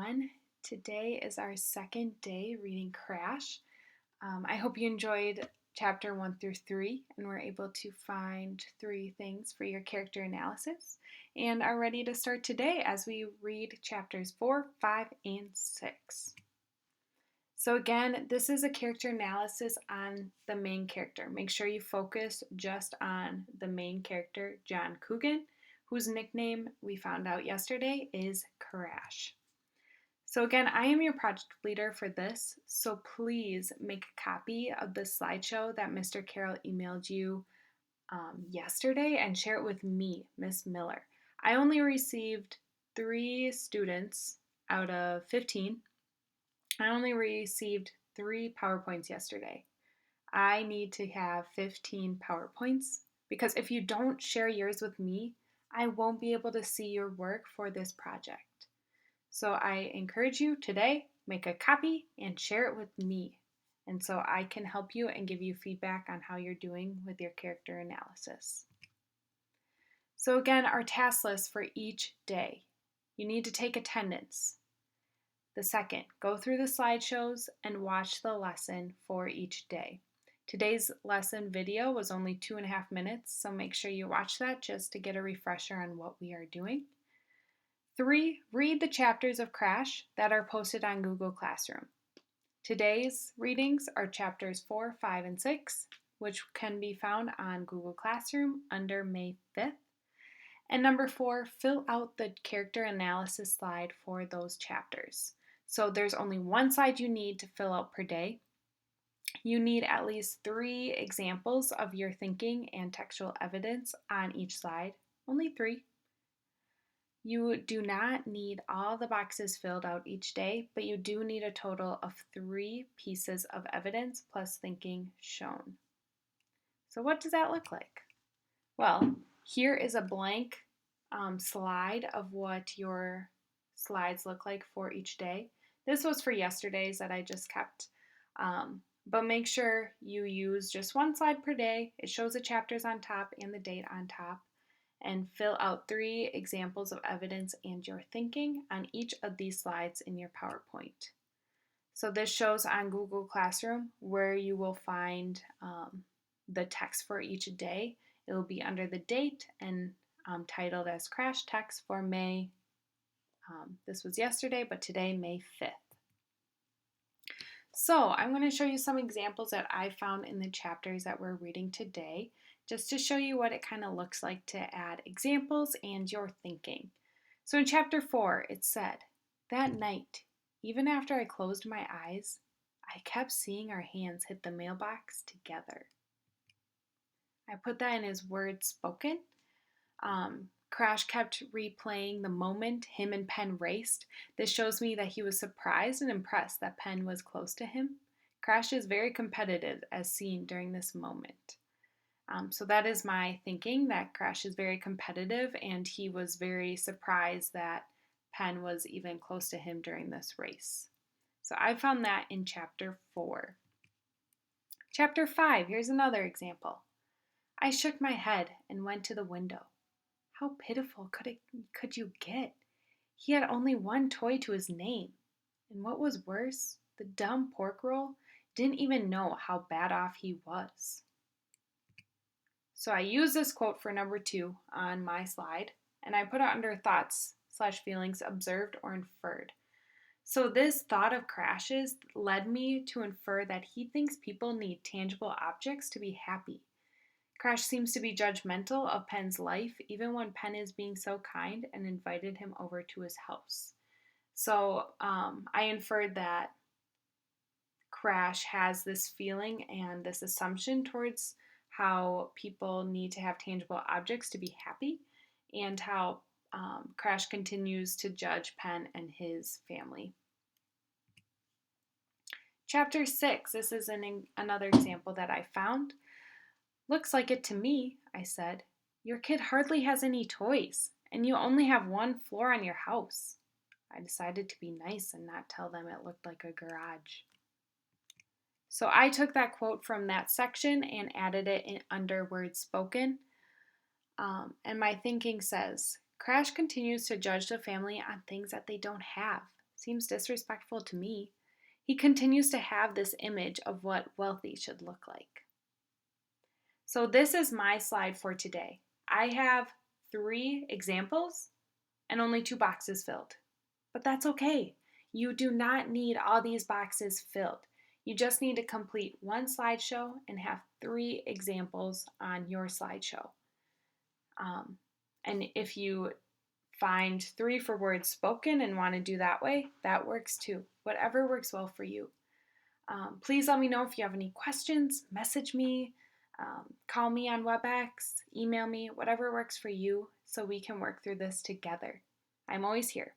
everyone. Today is our second day reading Crash. I hope you enjoyed chapter 1 through 3 and were able to find 3 things for your character analysis and are ready to start today as we read chapters 4, 5, and 6. So, again, this is a character analysis on the main character. Make sure you focus just on the main character, John Coogan, whose nickname we found out yesterday is Crash. So again, I am your project leader for this, so please make a copy of the slideshow that Mr. Carroll emailed you yesterday and share it with me, Miss Miller. I only received 3 students out of 15. I only received 3 PowerPoints yesterday. I need to have 15 PowerPoints because if you don't share yours with me, I won't be able to see your work for this project. So I encourage you today, make a copy and share it with me. And so I can help you and give you feedback on how you're doing with your character analysis. So again, our task list for each day. You need to take attendance. The second, go through the slideshows and watch the lesson for each day. Today's lesson video was only 2.5 minutes, so make sure you watch that just to get a refresher on what we are doing. 3, read the chapters of Crash that are posted on Google Classroom. Today's readings are chapters 4, 5, and 6, which can be found on Google Classroom under May 5th. And number 4, fill out the character analysis slide for those chapters. So there's only one slide you need to fill out per day. You need at least 3 examples of your thinking and textual evidence on each slide, only 3. You do not need all the boxes filled out each day, but you do need a total of 3 pieces of evidence plus thinking shown. So what does that look like? Well, here is a blank slide of what your slides look like for each day. This was for yesterday's that I just kept, but make sure you use just 1 slide per day. It shows the chapters on top and the date on top. And fill out 3 examples of evidence and your thinking on each of these slides in your PowerPoint. So this shows on Google Classroom where you will find the text for each day. It will be under the date and titled as Crash Text for May. This was yesterday, but today, May 5th. So I'm going to show you some examples that I found in the chapters that we're reading today, just to show you what it kind of looks like to add examples and your thinking. So in chapter 4, it said, "That night, even after I closed my eyes, I kept seeing our hands hit the mailbox together." I put that in his words spoken. Crash kept replaying the moment him and Penn raced. This shows me that he was surprised and impressed that Penn was close to him. Crash is very competitive as seen during this moment. So that is my thinking, that Crash is very competitive and he was very surprised that Penn was even close to him during this race. So I found that in chapter 4. Chapter 5, here's another example. I shook my head and went to the window. How pitiful could you get? He had only 1 toy to his name. And what was worse, the dumb pork roll didn't even know how bad off he was. So I used this quote for number 2 on my slide, and I put it under thoughts/feelings observed or inferred. So this thought of Crash's led me to infer that he thinks people need tangible objects to be happy. Crash seems to be judgmental of Penn's life, even when Penn is being so kind and invited him over to his house. So I inferred that Crash has this feeling and this assumption towards how people need to have tangible objects to be happy, and how Crash continues to judge Penn and his family. Chapter 6, this is another example that I found. Looks like it to me, I said. Your kid hardly has any toys, and you only have 1 floor on your house. I decided to be nice and not tell them it looked like a garage. So I took that quote from that section and added it in under words spoken. And my thinking says, Crash continues to judge the family on things that they don't have, Seems disrespectful to me. He continues to have this image of what wealthy should look like. So this is my slide for today. I have 3 examples and only 2 boxes filled. But that's okay. You do not need all these boxes filled. You just need to complete 1 slideshow and have 3 examples on your slideshow. And if you find 3 for words spoken and want to do that way, that works too. Whatever works well for you. Please let me know if you have any questions. Message me, call me on WebEx, email me, whatever works for you so we can work through this together. I'm always here.